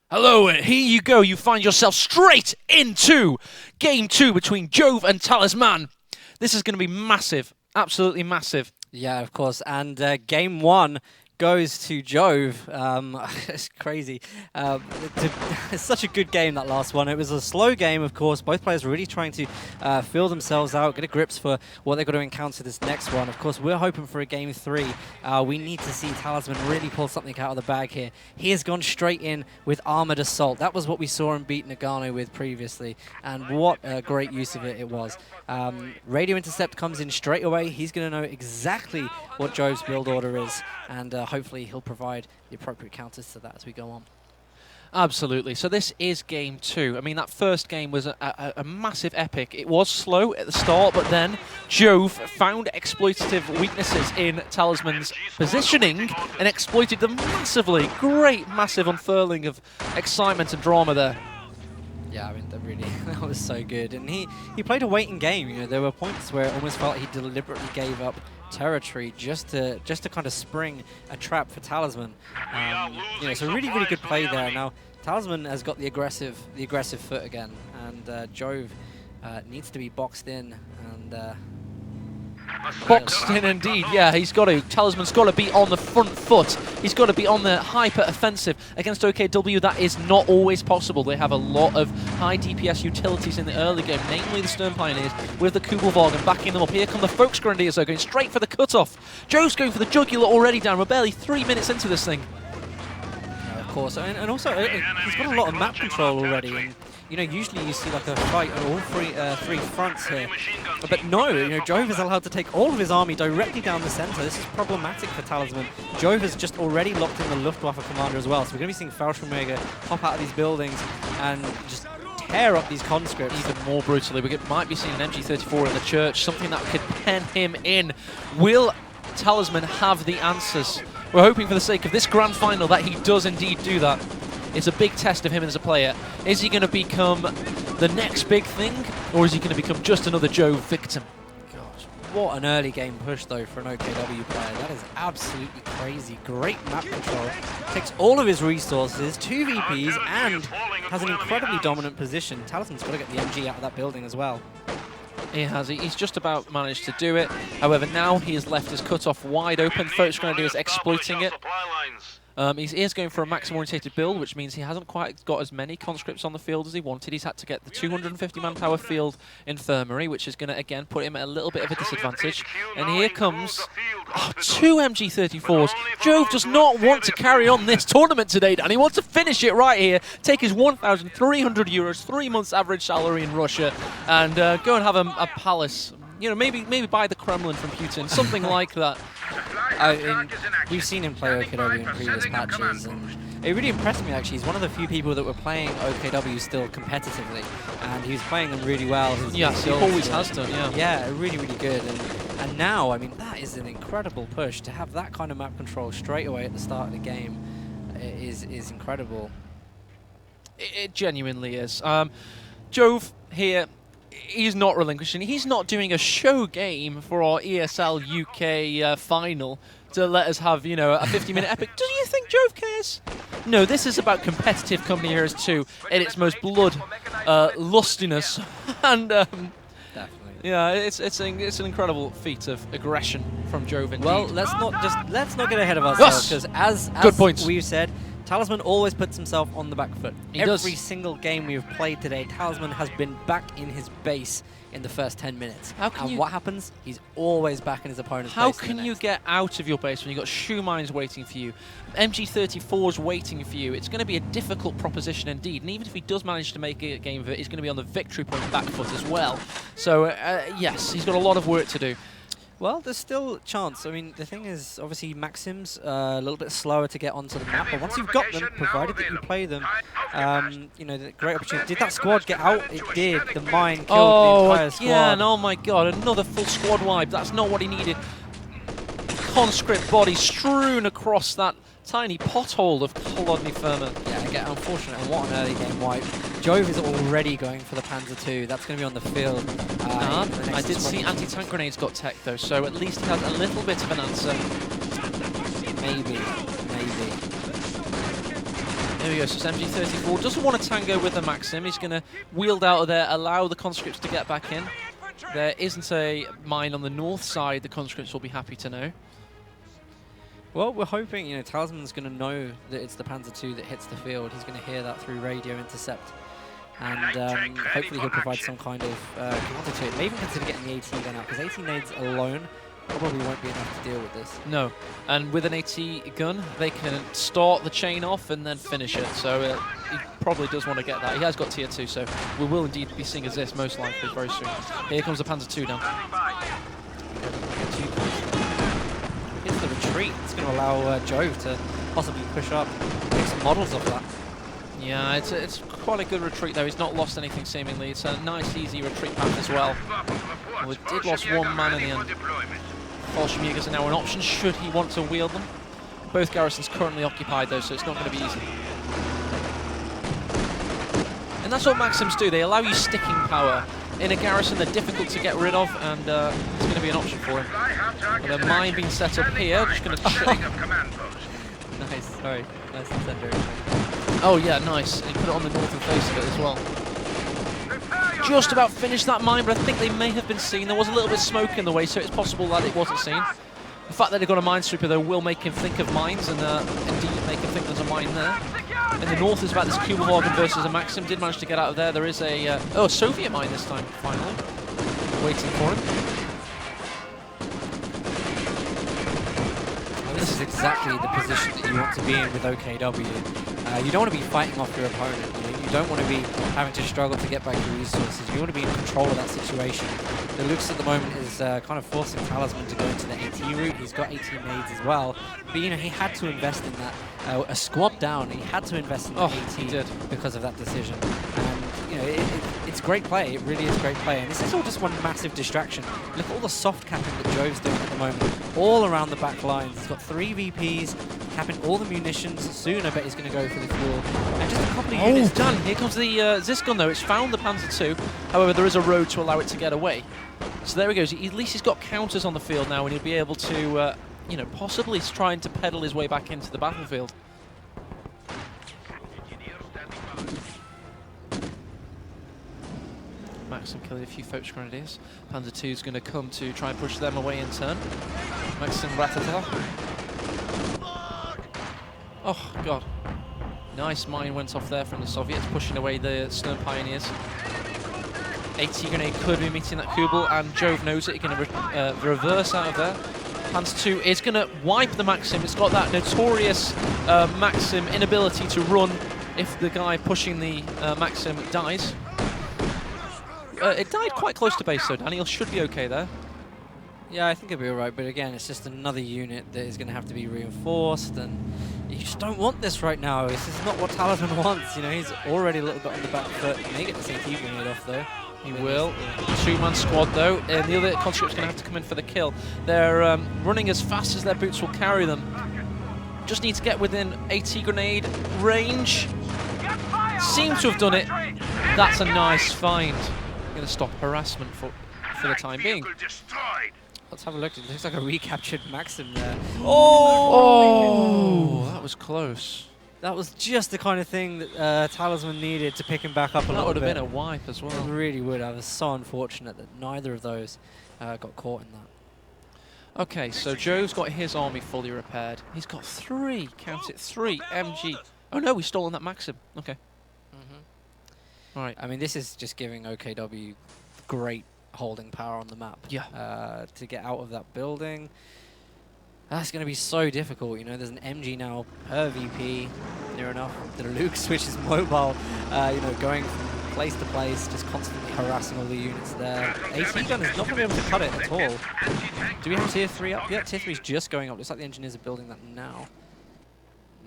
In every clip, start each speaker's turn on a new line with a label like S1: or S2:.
S1: Hello, here you go. You find yourself straight into Game 2 between Jove and Talisman. This is going to be massive, absolutely massive.
S2: Yeah, of course. And Game 1 goes to Jove. It's crazy. It's such a good game, that last one. It was a slow game, of course. Both players really trying to feel themselves out, get a grips for what they've got to encounter this next one. Of course, we're hoping for a Game 3. We need to see Talisman really pull something out of the bag here. He has gone straight in with Armored Assault. That was what we saw him beat Nagano with previously, and what a great use of it was. Radio Intercept comes in straight away. He's going to know exactly what Jove's build order is, and hopefully he'll provide the appropriate counters to that as we go on.
S1: Absolutely. So this is Game 2. I mean, that first game was a massive epic. It was slow at the start, but then Jove found exploitative weaknesses in Talisman's positioning and exploited them massively. Great, massive unfurling of excitement and drama there.
S2: Yeah, I mean, that was so good. And he played a waiting game. You know, there were points where it almost felt he deliberately gave up territory just to kind of spring a trap for Talisman. You know, so really good play there. Now Talisman has got the aggressive foot again, and Jove needs to be boxed in and.
S1: Boxed in indeed, yeah, he's got to. Talisman's got to be on the front foot. He's got to be on the hyper-offensive. Against OKW, that is not always possible. They have a lot of high DPS utilities in the early game, namely the Stern Pioneers, with the Kugelwagen backing them up. Here come the Volksgrenadiers, though, going straight for the cutoff. Joe's going for the jugular already down. We're barely 3 minutes into this thing.
S2: Yeah, of course, and also he's got a lot of map control already. And you know, usually you see like a fight on all three fronts here. But no, you know, Jove is allowed to take all of his army directly down the center. This is problematic for Talisman. Jove has just already locked in the Luftwaffe commander as well, so we're going to be seeing Fallschirmjäger pop out of these buildings and just tear up these conscripts.
S1: Even more brutally, we might be seeing an MG34 in the church, something that could pen him in. Will Talisman have the answers? We're hoping for the sake of this grand final that he does indeed do that. It's a big test of him as a player. Is he going to become the next big thing, or is he going to become just another Jove victim?
S2: Gosh, what an early game push, though, for an OKW player. That is absolutely crazy. Great map control. Takes all of his resources, 2 VPs, and has an incredibly dominant position. Talisman's got to get the MG out of that building as well.
S1: He has. He's just about managed to do it. However, now he has left his cutoff wide open. Volksgrenadier is exploiting it. He is going for a maximum-orientated build, which means he hasn't quite got as many conscripts on the field as he wanted. He's had to get the 250 manpower field infirmary, which is going to, again, put him at a little bit of a disadvantage. And here comes 2 MG34s. Jove does not want to carry on this tournament today, Dan. He wants to finish it right here, take his 1,300 euros, 3 months average salary in Russia, and go and have a palace. You know, maybe buy the Kremlin from Putin, something like that.
S2: We've seen him play OKW in previous patches, and it really impressed me, actually. He's one of the few people that were playing OKW still competitively, and he was playing them really well.
S1: Yes, he always has done, yeah.
S2: Yeah, really good. And now, I mean, that is an incredible push. To have that kind of map control straight away at the start of the game is incredible.
S1: It genuinely is. Jove here, he's not relinquishing. He's not doing a show game for our ESL UK final to let us have, you know, a 50-minute epic. Do you think Jove cares? No, this is about competitive Company Heroes 2 in its most blood lustiness. And
S2: definitely.
S1: Yeah, it's an incredible feat of aggression from Jove indeed.
S2: Well, let's not get ahead of ourselves, because as
S1: good points.
S2: We've said, Talisman always puts himself on the back foot.
S1: Every
S2: single game we've played today, Talisman has been back in his base in the first 10 minutes. What happens? He's always back in his opponent's base.
S1: How can you get out of your base when you've got shoe mines waiting for you, MG34s waiting for you? It's going to be a difficult proposition indeed. And even if he does manage to make a game of it, he's going to be on the victory point back foot as well. So, yes, he's got a lot of work to do.
S2: Well, there's still a chance. I mean, the thing is, obviously, Maxim's a little bit slower to get onto the map, but once you've got them, provided that you play them, you know, the great opportunity. Did that squad get out? It did. The mine killed the entire squad.
S1: Yeah, and oh my god, another full squad wipe. That's not what he needed. Conscript body strewn across that tiny pothole of Kolodny Firma.
S2: Yeah, again, unfortunate, and what an early game wipe. Jove is already going for the Panzer II. That's going to be on the field.
S1: I did see anti-tank grenades got tech though, so at least he has a little bit of an answer.
S2: Maybe.
S1: There we go, so it's MG34. Doesn't want to tango with the Maxim. He's going to wield out of there, allow the conscripts to get back in. There isn't a mine on the north side, the conscripts will be happy to know.
S2: Well, we're hoping, you know, Talisman's going to know that it's the Panzer II that hits the field. He's going to hear that through radio intercept. And hopefully he'll provide some kind of counter to it. May even consider getting the AT gun out, because AT nades alone probably won't be enough to deal with this.
S1: No, and with an AT gun, they can start the chain off and then finish it. So he probably does want to get that. He has got tier 2, so we will indeed be seeing a Zis most likely very soon. Here comes the Panzer II down.
S2: Hits the retreat. It's going to allow Jove to possibly push up, make some models of that.
S1: Yeah, it's quite a good retreat though. He's not lost anything seemingly. It's a nice, easy retreat path as well. Well, we did lost one man in the end. Falchion Jaegers are now an option should he want to wield them. Both garrisons currently occupied though, so it's not going to be easy. And that's what Maxims do. They allow you sticking power. In a garrison, they're difficult to get rid of, and it's going to be an option for him. With a mine being set up here, just going to check.
S2: Nice, sorry. Nice incendiary.
S1: Oh yeah, nice. And he put it on the northern face of it as well. Just about finished that mine, but I think they may have been seen. There was a little bit of smoke in the way, so it's possible that it wasn't seen. The fact that they've got a minesweeper, though, will make him think of mines, and indeed make him think there's a mine there. In the north is about this Kugelwagen versus a Maxim. Did manage to get out of there. There is a Soviet mine this time, finally. Waiting for him.
S2: Well, this is exactly the position that you want to be in with OKW. You don't want to be fighting off your opponent. You don't want to be having to struggle to get back your resources. You want to be in control of that situation. The Lux at the moment is kind of forcing Talisman to go into the AT route. He's got AT nades as well. But, you know, he had to invest in that. A squad down, he had to invest in the AT because of that decision. And, you know, it's great play. It really is great play. And this is all just one massive distraction. Look at all the soft capping that Jove's doing at the moment. All around the back lines. He's got 3 VPs, capping all the munitions. Soon, I bet he's going to go for the fuel. And just a couple of units
S1: done. Here comes the Zis gun, though. It's found the Panzer II. However, there is a road to allow it to get away. So there he goes. At least he's got counters on the field now, and he'll be able to, you know, possibly trying to pedal his way back into the battlefield. Maxim killing a few Foch Grenadiers. Panzer II is going to come to try and push them away in turn. Maxim Ratata. Oh, God. Nice mine went off there from the Soviets, pushing away the Stern Pioneers. AT grenade could be meeting that Kubel, and Jove knows it. He's going to reverse out of there. Panzer II is going to wipe the Maxim. It's got that notorious Maxim inability to run if the guy pushing the Maxim dies. It died quite close to base, so Daniel should be okay there.
S2: Yeah, I think it'll be alright, but again, it's just another unit that is going to have to be reinforced, and you just don't want this right now. This is not what Talisman wants. You know, he's already a little bit on the back foot. He may get the AT grenade off, though.
S1: He will. 2-man squad, though, and the other conscript's going to have to come in for the kill. They're running as fast as their boots will carry them. Just need to get within AT grenade range. Seems to have done it. That's a nice find. Going to stop harassment for the time being.
S2: Let's have a look. It looks like a recaptured Maxim there.
S1: Oh, that was close.
S2: That was just the kind of thing that Talisman needed to pick him back up a little bit.
S1: That would have been a wipe as well.
S2: It really would. I was so unfortunate that neither of those got caught in that.
S1: Okay, so Jove's got his army fully repaired. He's got 3, count it, 3 MG. Oh no, he's stolen that Maxim. Okay. Right.
S2: I mean, this is just giving OKW great holding power on the map.
S1: Yeah.
S2: To get out of that building. That's going to be so difficult. You know, there's an MG now per VP, near enough. The Lux, which is mobile, you know, going from place to place, just constantly harassing all the units there. AT gun is not going to be able to cut it at all. Do we have tier 3 up yet? Tier 3 is just going up. Looks like the engineers are building that now.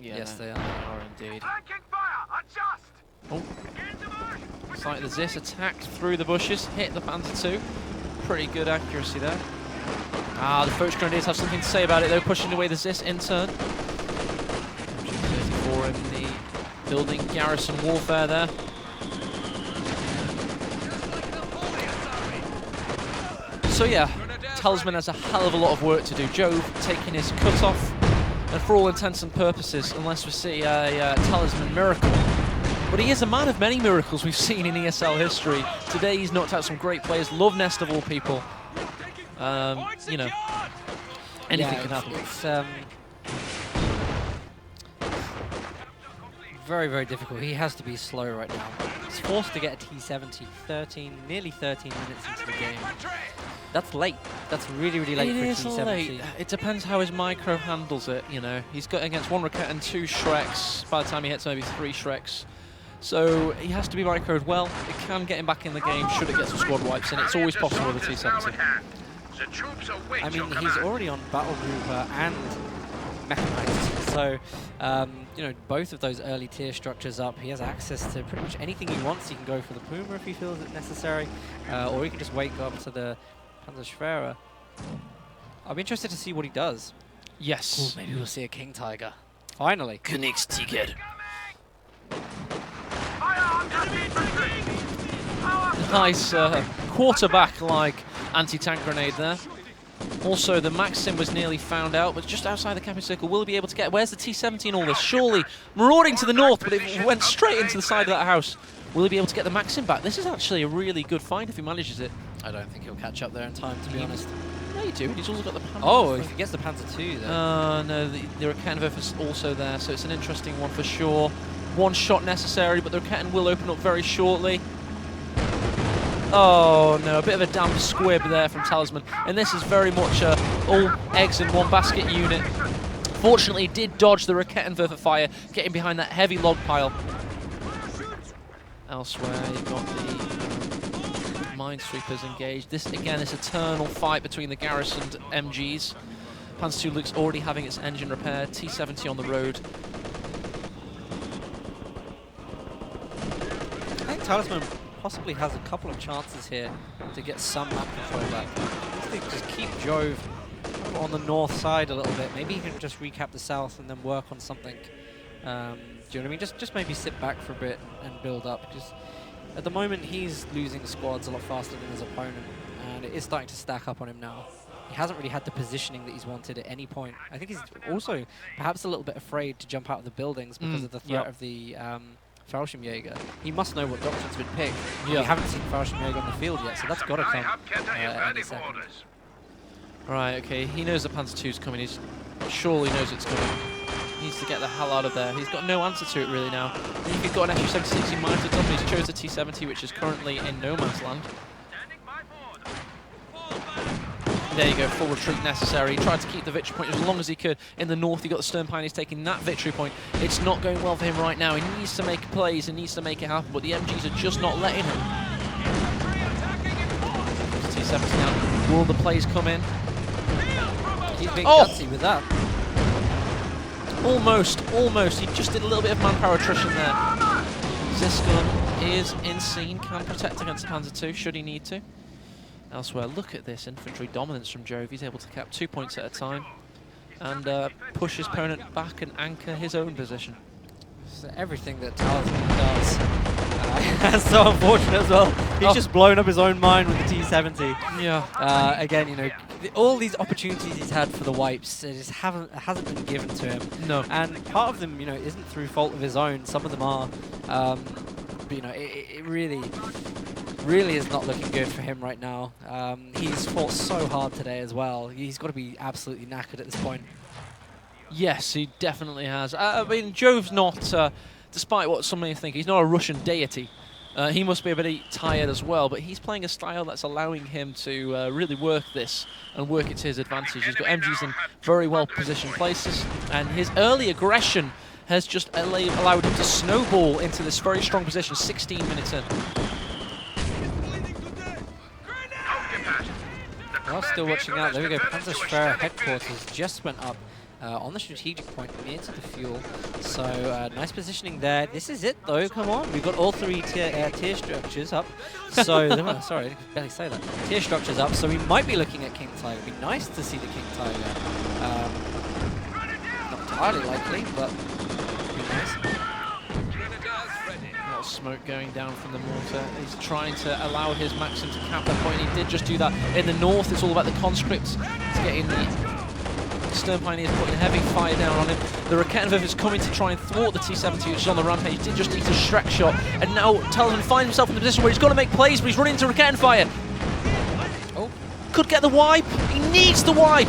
S1: Yeah,
S2: yes, they are.
S1: Indeed. Oh. Looks like the Zis attacked through the bushes, hit the Panzer II. Pretty good accuracy there. Ah, the Foch Grenadiers have something to say about it though, pushing away the Zis in turn. 34 in the building garrison warfare there. So yeah, Talisman has a hell of a lot of work to do. Jove taking his cut-off, and for all intents and purposes, unless we see a Talisman miracle. But he is a man of many miracles we've seen in ESL history. Today he's knocked out some great players. Love Nest of all people. You know, anything can happen.
S2: It's very, very difficult. He has to be slow right now. He's forced to get a T70 nearly 13 minutes into the game. That's late. That's really, really late for a T70.
S1: Late. It depends how his micro handles it, you know. He's got against 1 Rocket and 2 Shreks. By the time he hits maybe 3 Shreks. So he has to be microed well. It can get him back in the game should it get some squad wipes, and it's always possible with a T70.
S2: I mean, he's already on Battle Grouper and Mechanized, so you know, both of those early tier structures up. He has access to pretty much anything he wants. He can go for the Puma if he feels it necessary, or he can just wake up to the Panzerschwerer. I'll be interested to see what he does.
S1: Yes.
S2: Ooh, maybe we'll see a King Tiger. Finally.
S1: Königstiger. Nice quarterback-like anti-tank grenade there. Also, the Maxim was nearly found out, but just outside the camping circle. Will he be able to get... Where's the T-70 in all this? Surely marauding to the north, but it went straight into the side of that house. Will he be able to get the Maxim back? This is actually a really good find if he manages it.
S2: I don't think he'll catch up there in time, to be honest.
S1: No, you do. He's also got the Panzer.
S2: Oh, if he gets the Panzer II, then...
S1: No, the Rakettenwerfer is also there, so it's an interesting one for sure. 1 shot necessary, but the Raketten will open up very shortly. Oh no, a bit of a damp squib there from Talisman, and this is very much all eggs in one basket unit. Fortunately, he did dodge the Rakettenwerfer fire, getting behind that heavy log pile. Elsewhere, you've got the Minesweepers engaged. This, again, this eternal fight between the garrisoned MGs. Panzer II looks already having its engine repaired. T-70 on the road.
S2: I think Talisman possibly has a couple of chances here to get some map control back. I think just keep Jove on the north side a little bit. Maybe he can just recap the south and then work on something. Do you know what I mean? Just maybe sit back for a bit and build up. Because at the moment he's losing squads a lot faster than his opponent, and it is starting to stack up on him now. He hasn't really had the positioning that he's wanted at any point. I think he's also perhaps a little bit afraid to jump out of the buildings because of the threat of the Fallschirmjäger. He must know what doctrine's been picked. We haven't seen Fallschirmjäger on the field yet, so that's got to come any second.
S1: Right, okay, he knows the Panzer II's coming. He surely knows it's coming. He needs to get the hell out of there. He's got no answer to it really now. If he'd got an Su-76, he might have done, but he's chose the T-70, which is currently in no man's land. There you go, full retreat necessary. He tried to keep the victory point as long as he could. In the north, he got the Stern Pioneers taking that victory point. It's not going well for him right now. He needs to make plays and needs to make it happen, but the MGs are just not letting him. T-70 now. Will the plays come in?
S2: He's being gutsy with that.
S1: Almost, almost. He just did a little bit of manpower attrition there. Ziscon is insane, can protect against the Panzer II, should he need to. Elsewhere, look at this infantry dominance from Jove. He's able to cap 2 points at a time and push his opponent back and anchor his own position.
S2: So everything that Talisman does. That's so unfortunate as well. He's just blown up his own mine with the T-70.
S1: Yeah.
S2: Again, you know, all these opportunities he's had for the wipes, it just hasn't been given to him.
S1: No.
S2: And part of them, you know, isn't through fault of his own. Some of them are. But, you know, it really is not looking good for him right now. He's fought so hard today as well. He's got to be absolutely knackered at this point.
S1: Yes, he definitely has. I mean, Jove's not, despite what some may think, he's not a Russian deity. He must be a bit tired as well, but he's playing a style that's allowing him to really work this and work it to his advantage. He's got MGs in very well-positioned places, and his early aggression has just allowed him to snowball into this very strong position 16 minutes in.
S2: Well, still watching out. There we go. Panzerschwerer headquarters just went up on the strategic point near to the fuel. So nice positioning there. This is it though. Come on. We've got all 3 tier structures up. So sorry, I could barely say that. Tier structures up. So we might be looking at King Tiger. It'd be nice to see the King Tiger. Not entirely likely, but it'd be nice.
S1: Smoke going down from the mortar. He's trying to allow his Maxim to cap that point. He did just do that. In the north, it's all about the conscripts. It's getting the Stern Pioneers putting heavy fire down on him. The Raketenwerfer is coming to try and thwart the T-70, which is on the rampage. Did just eat a Shrek shot, and now Talisman finds himself in the position where he's got to make plays, but he's running into Raketenfire. Oh, could get the wipe. He needs the wipe.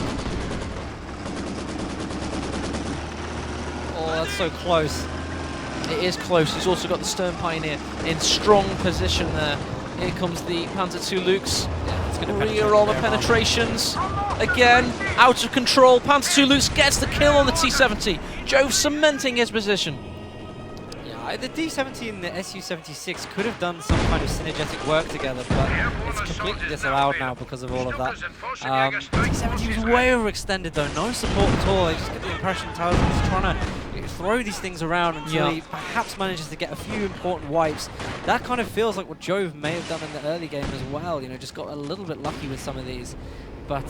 S2: Oh, that's so close.
S1: It is close. He's also got the Stern Pioneer in strong position there. Here comes the Panzer II Lukes.
S2: Yeah, it's going to
S1: Rear all the penetrations. Again, out of control. Panzer II Lukes gets the kill on the T-70. Jove cementing his position.
S2: Yeah, the D-70 and the Su-76 could have done some kind of synergetic work together, but it's completely disallowed now because of all of that. T-70 was way overextended though, no support at all. I just get the impression Talisman's trying to throw these things around until he perhaps manages to get a few important wipes. That kind of feels like what Jove may have done in the early game as well, you know, just got a little bit lucky with some of these. But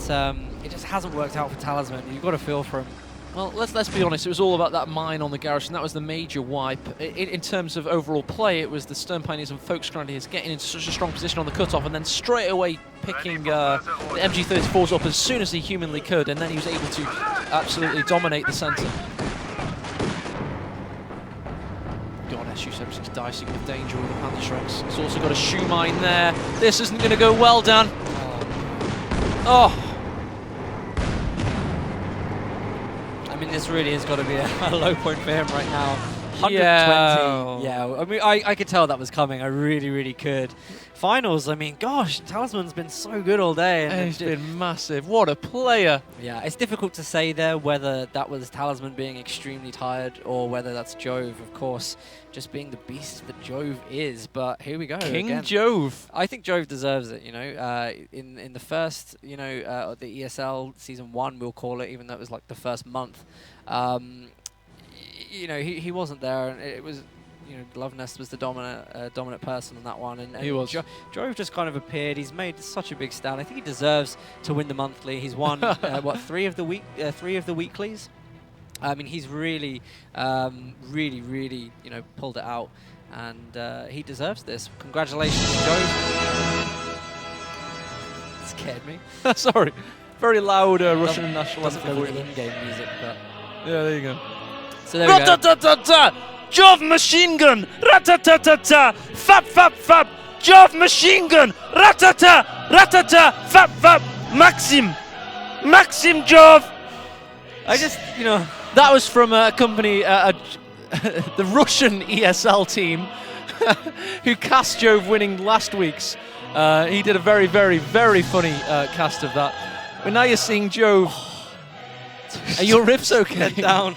S2: it just hasn't worked out for Talisman. You've got to feel for him.
S1: Well, let's be honest, it was all about that mine on the garrison. That was the major wipe. In terms of overall play, it was the Stern Pioneers and Folks Grenadiers getting into such a strong position on the cutoff and then straight away picking the MG34s up as soon as he humanly could, and then he was able to absolutely dominate the centre. God, Su-76 dicing with danger with the Panther Shreks. He's also got a shoe mine there. This isn't going to go well, Dan. Oh.
S2: I mean, this really has got to be a low point for him right now. 120. Yeah, I mean, I could tell that was coming. I really, really could. Finals, I mean, gosh, Talisman's been so good all day. And
S1: he's been massive. What a player.
S2: Yeah, it's difficult to say there whether that was Talisman being extremely tired or whether that's Jove, of course, just being the beast that Jove is. But here we go.
S1: King
S2: again.
S1: Jove.
S2: I think Jove deserves it, you know. In the first, you know, the ESL Season 1, we'll call it, even though it was like the first month, you know, he wasn't there, and it was, you know, Loveness was the dominant person on that one, and
S1: he was.
S2: Jove just kind of appeared. He's made such a big stand. I think he deserves to win the monthly. He's won what, three of the weeklies. I mean, he's really, really, you know, pulled it out, and he deserves this. Congratulations, Jove. Scared me.
S1: Sorry, very loud Russian national
S2: anthem.
S1: Doesn't go with
S2: in-game music, but
S1: yeah, there you go.
S2: So there we go.
S1: Jove machine gun! Ratatata! Fap, fap, fap! Jove machine gun! Ratata! Ratata! Fap, fap! Maxim Jove!
S2: I just, you know...
S1: That was from a company, the Russian ESL team, who cast Jove winning last week's. He did a very, very, very funny cast of that. But now you're seeing Jove. Are your ribs okay?
S2: Down.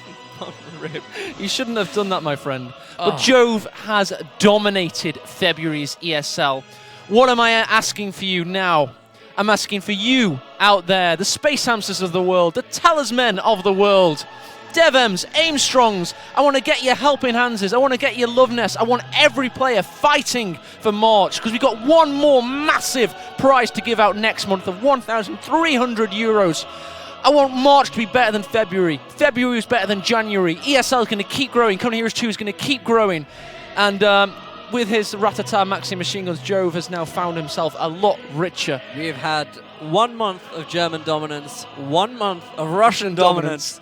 S1: You shouldn't have done that, my friend. But Jove has dominated February's ESL. What am I asking for you now? I'm asking for you out there, the Space Hamsters of the world, the Talismen of the world, Devems, Aimstrongs. I want to get your helping hands. I want to get your Loveness. I want every player fighting for March, because we've got one more massive prize to give out next month of 1,300 euros. I want March to be better than February. February is better than January. ESL is going to keep growing. Conan Heroes 2 is going to keep growing. And with his Ratata Maxi machine guns, Jove has now found himself a lot richer.
S2: We've had 1 month of German dominance, 1 month of Russian dominance.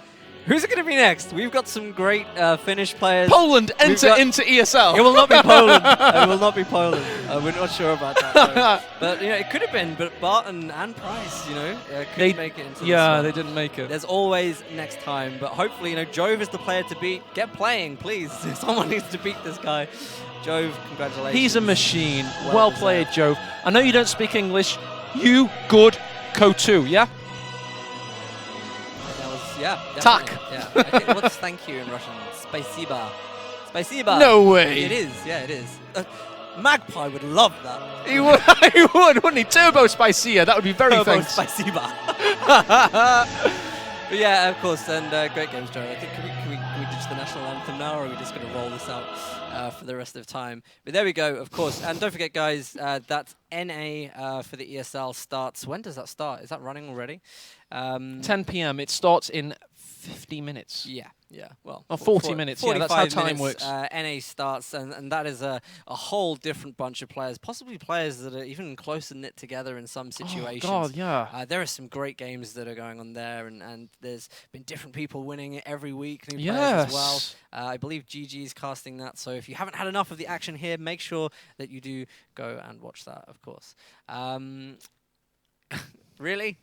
S2: Who's it going to be next? We've got some great Finnish players.
S1: Poland enter into ESL.
S2: It will not be Poland. It will not be Poland. We're not sure about that. But you know, it could have been. But Barton and Price, you know, couldn't make it into.
S1: Yeah, they didn't make it.
S2: There's always next time. But hopefully, you know, Jove is the player to beat. Get playing, please. Someone needs to beat this guy. Jove, congratulations.
S1: He's a machine. Well played, Jove. I know you don't speak English. You good CoH2, yeah?
S2: Yeah,
S1: Tak.
S2: Yeah. I think, what's thank you in Russian? Spasiba. Spasiba.
S1: No way.
S2: It is. Yeah, it is. Magpie would love that.
S1: He would, he would, wouldn't he? Turbo Spicia. That would be very
S2: Turbo
S1: thanks.
S2: Spasiba. But yeah, of course, and great games, Joe. I think can we ditch the national anthem now, or are we just going to roll this out for the rest of time? But there we go, of course. And don't forget, guys, that NA for the ESL starts. When does that start? Is that running already?
S1: 10 p.m. It starts in 50 minutes.
S2: Yeah, yeah. Well,
S1: Oh, 40 minutes. Yeah, that's how
S2: 45
S1: time
S2: minutes,
S1: works.
S2: NA starts, and that is a whole different bunch of players, possibly players that are even closer knit together in some situations.
S1: Oh, God, yeah.
S2: There are some great games that are going on there, and there's been different people winning it every week, new players as well.
S1: Yes.
S2: I believe GG is casting that, so if you haven't had enough of the action here, make sure that you do go and watch that, of course. Really?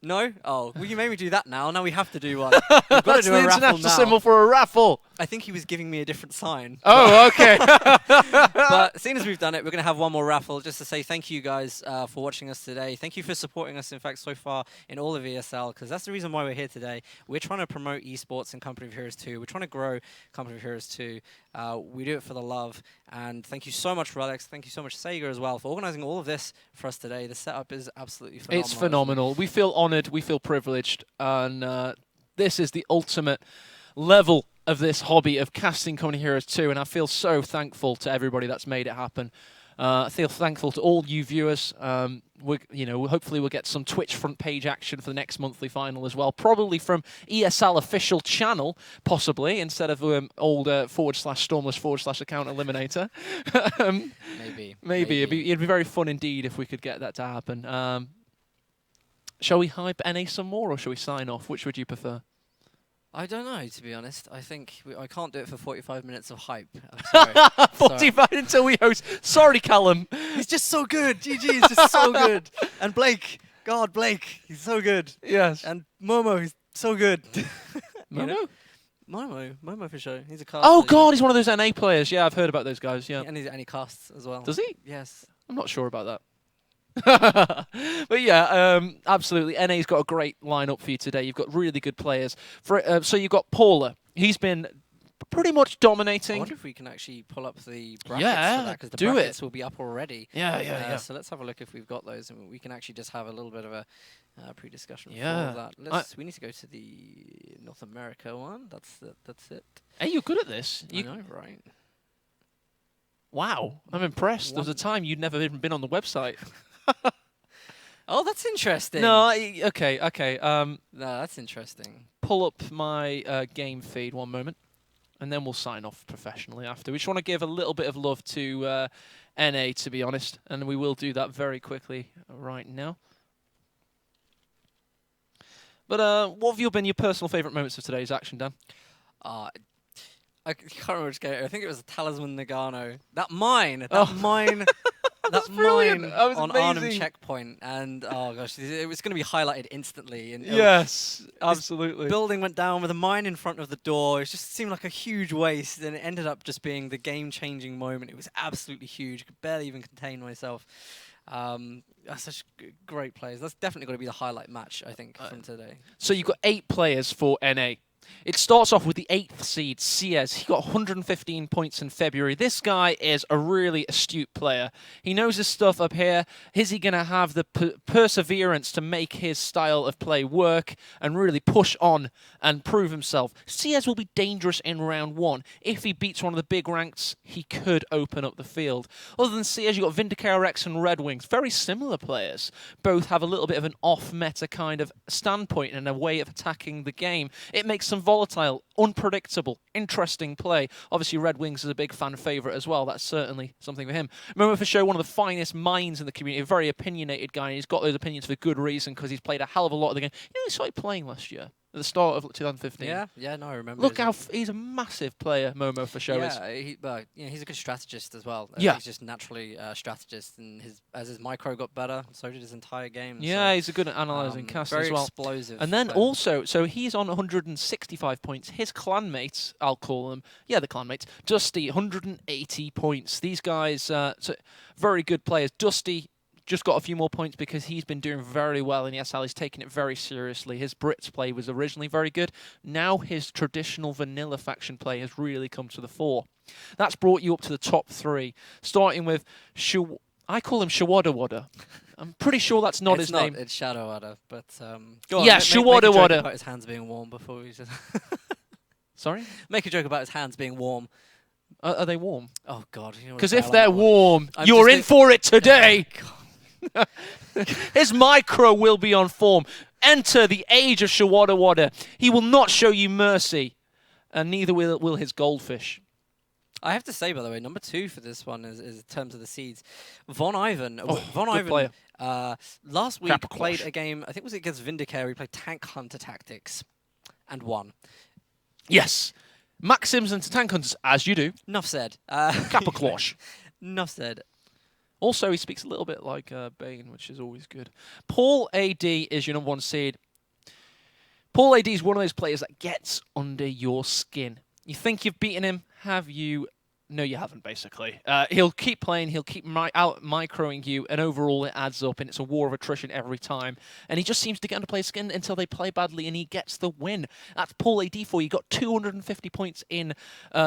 S2: No? Oh, well, you made me do that now. Now we have to do one. We've got
S1: That's
S2: to do
S1: the
S2: a raffle
S1: international
S2: now.
S1: symbol for a raffle.
S2: I think he was giving me a different sign.
S1: Oh, okay.
S2: But seeing as we've done it, we're going to have one more raffle just to say thank you guys for watching us today. Thank you for supporting us, in fact, so far in all of ESL, because that's the reason why we're here today. We're trying to promote esports and Company of Heroes 2. We're trying to grow Company of Heroes 2. We do it for the love. And thank you so much, Relics. Thank you so much, Sega, as well, for organizing all of this for us today. The setup is absolutely phenomenal.
S1: It's phenomenal. We feel honored. We feel privileged. And this is the ultimate level of this hobby of casting Company Heroes 2, and I feel so thankful to everybody that's made it happen. I feel thankful to all you viewers. Hopefully we'll get some Twitch front page action for the next monthly final as well, probably from ESL official channel, possibly, instead of old /Stormless/account eliminator. Maybe. It'd be very fun indeed if we could get that to happen. Shall we hype NA some more, or shall we sign off? Which would you prefer?
S2: I don't know, to be honest. I think I can't do it for 45 minutes of hype. I'm sorry.
S1: 45 until we host. Sorry, Callum.
S2: He's just so good. GG is just so good. And Blake. God, Blake. He's so good.
S1: Yes.
S2: And Momo. He's so good.
S1: Momo?
S2: Momo for sure. He's a caster.
S1: Oh, God, he's one of those NA players. Yeah, I've heard about those guys, yeah.
S2: And he casts as well.
S1: Does he?
S2: Yes.
S1: I'm not sure about that. But yeah, absolutely. NA's got a great lineup for you today. You've got really good players. So you've got Paula. He's been pretty much dominating.
S2: I wonder if we can actually pull up the brackets for that, because the brackets will be up already.
S1: Yeah.
S2: So let's have a look if we've got those, and we can actually just have a little bit of a pre-discussion for that. We need to go to the North America one. That's it.
S1: Hey, you're good at this.
S2: I know, right?
S1: Wow, I'm impressed. There was a time you'd never even been on the website.
S2: Oh, that's interesting.
S1: No, okay.
S2: No, that's interesting.
S1: Pull up my game feed one moment, and then we'll sign off professionally after. We just want to give a little bit of love to NA, to be honest, and we will do that very quickly right now. But what have been your personal favourite moments of today's action, Dan?
S2: I can't remember which game. I think it was a Talisman Nagano. That mine on Arnhem checkpoint, and oh gosh, it was going to be highlighted instantly. And
S1: yes, absolutely.
S2: Building went down with a mine in front of the door. It just seemed like a huge waste, and it ended up just being the game-changing moment. It was absolutely huge. Could barely even contain myself. That's such great players. That's definitely going to be the highlight match, I think, from today.
S1: So you've got 8 players for NA. It starts off with the 8th seed, CS. He got 115 points in February. This guy is a really astute player. He knows his stuff up here. Is he going to have the perseverance to make his style of play work and really push on and prove himself? CS will be dangerous in round 1. If he beats one of the big ranks, he could open up the field. Other than CS, you've got Vindicator X and Red Wings. Very similar players. Both have a little bit of an off-meta kind of standpoint and a way of attacking the game. It makes some volatile, unpredictable, interesting play. Obviously, Red Wings is a big fan favourite as well. That's certainly something for him. Momo for sure, one of the finest minds in the community, a very opinionated guy, and he's got those opinions for good reason because he's played a hell of a lot of the game. You know, he started playing last year. At the start of 2015.
S2: Yeah, no, I remember.
S1: Look how he's a massive player, Momo for sure.
S2: He's a good strategist as well.
S1: Yeah,
S2: he's just naturally a strategist, and as his micro got better, so did his entire game.
S1: Yeah,
S2: so,
S1: he's a good at analysing cast as well.
S2: Very explosive.
S1: And then also, so he's on 165 points. His clanmates, I'll call them, the clanmates, Dusty, 180 points. These guys, very good players. Dusty just got a few more points because he's been doing very well in ESL. He's taking it very seriously. His Brits play was originally very good. Now his traditional vanilla faction play has really come to the fore. That's brought you up to the top 3, starting with I call him Shawada Wada. I'm pretty sure that's not his name.
S2: It's Shadow Wada, but
S1: go on. Yeah, Shawada Wada.
S2: About his hands being warm before we just
S1: Sorry?
S2: Make a joke about his hands being warm.
S1: Are they warm?
S2: Oh God!
S1: Because if they're warm, you're in for it today.
S2: God.
S1: His micro will be on form. Enter the age of Shawada. He will not show you mercy, and neither will his goldfish.
S2: I have to say, by the way, number 2 for this one is in terms of the seeds. Von Ivan. Von Ivan
S1: player.
S2: Last week
S1: Capicosh.
S2: played a game, I think it was against Vindicare. He played Tank Hunter Tactics and won.
S1: Yes. Maxims and Tank Hunters, as you do.
S2: Enough said.
S1: Capicosh.
S2: Enough said.
S1: Also, he speaks a little bit like Bane, which is always good. Paul AD is your number 1 seed. Paul AD is one of those players that gets under your skin. You think you've beaten him? Have you? No, you haven't, basically. He'll keep playing, he'll keep out-microing you, and overall it adds up, and it's a war of attrition every time. And he just seems to get under players' skin until they play badly, and he gets the win. That's Paul AD for you. He got 250 points in.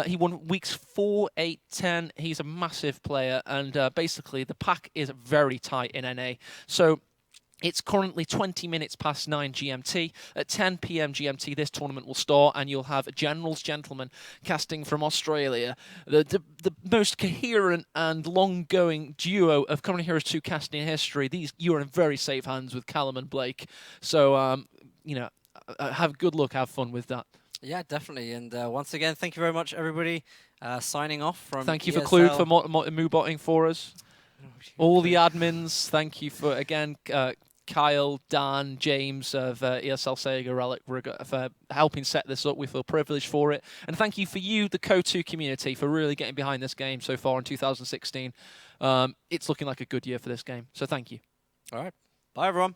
S1: He won weeks 4, 8, 10. He's a massive player, and basically the pack is very tight in NA. So it's currently 20 minutes past 9 GMT. At 10 PM GMT, this tournament will start, and you'll have General's Gentleman casting from Australia, the most coherent and long-going duo of Comedy Heroes 2 casting in history. You are in very safe hands with Callum and Blake. So, you know, have good luck, have fun with that.
S2: Yeah, definitely. And once again, thank you very much, everybody. Signing off from
S1: Thank you
S2: ESL.
S1: for Klug for moo-botting for us. All the admins, thank you for, again, Kyle, Dan, James of ESL Sega Relic for helping set this up. We feel privileged for it. And thank you for you, the CoH2 community, for really getting behind this game so far in 2016. It's looking like a good year for this game, so thank you.
S2: All right. Bye, everyone.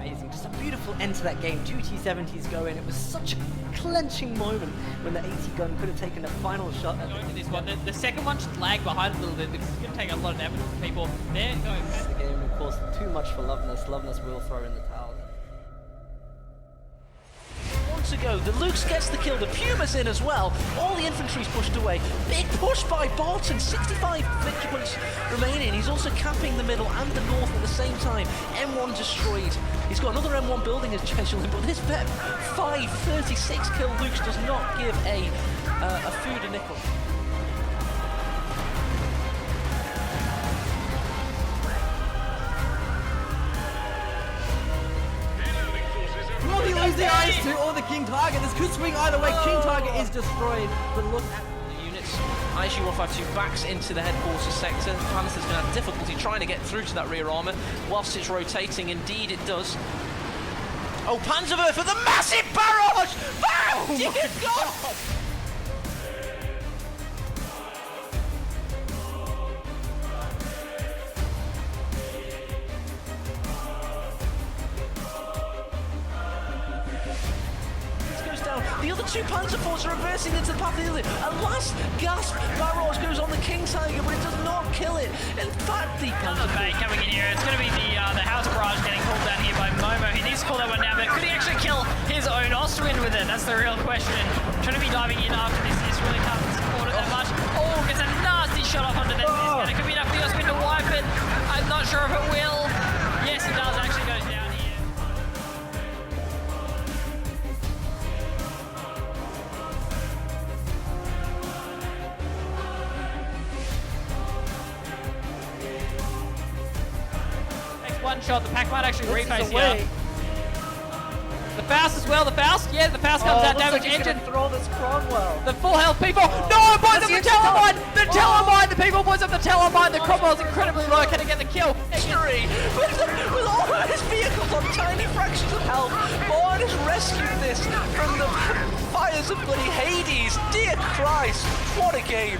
S2: Amazing. Just a beautiful end to that game. 2 T70s go in. It was such a clenching moment when the 80 gun could have taken a final shot at
S3: Going to this one. The second one just lagged behind a little bit because it's going to take a lot of damage from people. They're going
S2: the game. Of course, too much for Loveness. Loveness will throw in the towel.
S4: To go. The Lukes gets the kill, the Puma's in as well. All the infantry's pushed away. Big push by Barton, 65 victory points remaining. He's also capping the middle and the north at the same time. M1 destroyed. He's got another M1 building as scheduled, but this bet 536 kill Lukes does not give a food a nickel.
S5: Will he lose the eyes to or the King Target? This could swing either way. King Target is destroyed, but look at
S4: The units. ISU-152 backs into the headquarters sector. Panthers going to have difficulty trying to get through to that rear armour whilst it's rotating. Indeed, it does. Oh, Panzerwerfer for the massive barrage! Oh, dear God! The other two Panzer forces are reversing into the path of the other. A last gasp barrage goes on the King Tiger, but it does not kill it. In fact, the
S3: another bait coming in here. It's going to be the house barrage getting pulled down here by Momo. He needs to call that one down, but could he actually kill his own Austrian with it? That's the real question. Trying to be diving in after this is really tough to support it that much. Oh, gets a nasty shot off onto that. And it could be enough for the Austrian to wipe it. I'm not sure if it will. Yes, it does. Actually goes down here. One shot, the pack might actually reface here. The Faust as well, the Faust, yeah, the Faust comes out, damage engine.
S5: throw this Cromwell.
S3: The full health people, no, boys of the Telemine, the people, boys of the Telemine, the Cromwell's incredibly low, can he get the kill?
S4: victory! With all his vehicles on tiny fractions of health, Bond has rescued this from the fires of bloody Hades. Dear Christ, what a game!